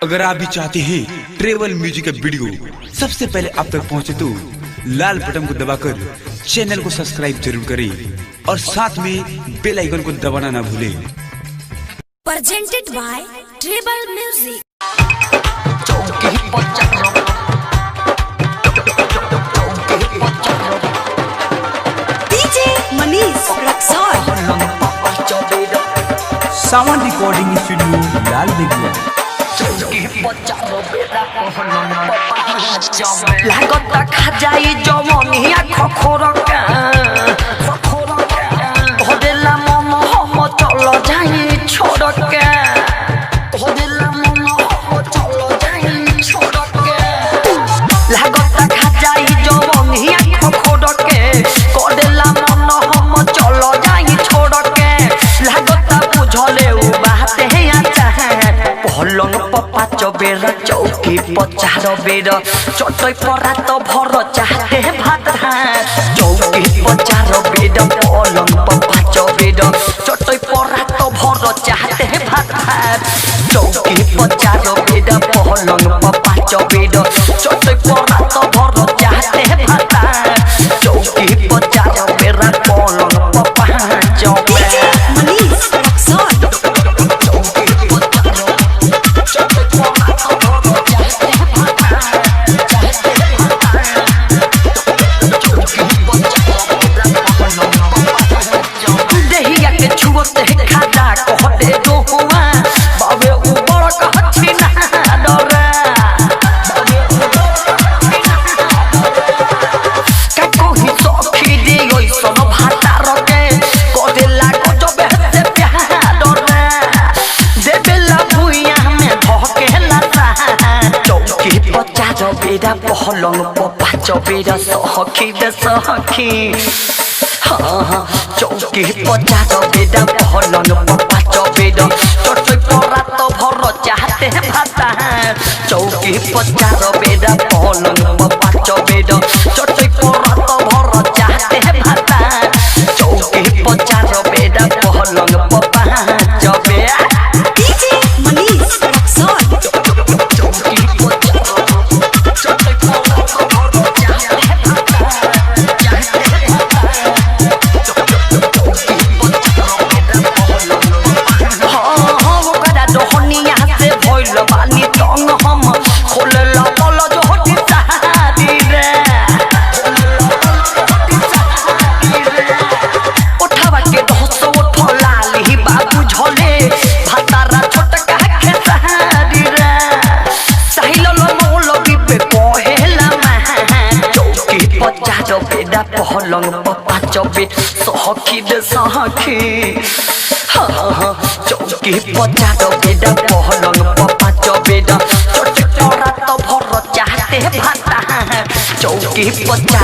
अगर आप भी चाहते हैं ट्रेवल म्यूजिक का वीडियो सबसे पहले आप तक पहुंचे तो लाल बटन को दबाकर चैनल को सब्सक्राइब जरूर करें और साथ में बेल आइकन को दबाना ना भूलें। Presented by Tribal Music. DJ Manish Raksol. Sawan recording studio लाल बेगिया। लागता खजाई जमनिया खखोरका होदेला मन हम चल जाई छोड़के होदेला मन हम चल जाई छोड़के लागता खजाई जमनिया खखोरके होदेला मन हम चल जाई छोड़के लागता बुझले उ बात है अच्छा पलंग पप्पा चबेरा चौकी पचार बेर चटई परा तो भर चाहते भात चौकी पचार बेर पलंग पप्पा चबेर चटई परा तो भर चाहते भात चौकी पचार बेर पलंग पप्पा चबेर चटई परा तो भर चाहते भात चौकी पचार बेर पलंग पप्पा चबेर Manish Raksol. देहिया के छुअते खादा कहते दोहुआ बाबे ऊपर कहती ना डरे का कोही सखी दे ओइसन भाता रके कदेला गजबे से प्यार डरे देबेला भुइया में धकेला सा चौकी पचास बेरा पहलंग पप्पा चबेरा सखी दे सखी चौकी पचास बेरा पहलन पप्पा चबेर चटई परा तो भर चाहते भाता चौकी पचास बेरा पहलन पप्पा चबेर चटई परा तो भर चाहते भाता चौकी पचास बेरा पहलन पप्पा चबेर DJ Manish Raksol. चौकी पचास चटई परा तो भर चाहते बानी तंग हम खोले लगल जो हटी सारी रे उठावा के दहस उठला ली बाबू झले भातारा छोटका के सारी रे साहिल मोल बिबे कहेला मा चौकी पचास बेदा पहलंग पप्पा चबे सखी दे सखी चौकी पचास बेदा पहलंग पप्पा चबेर चटई परा तो भर चाहते भाता चौकी पचास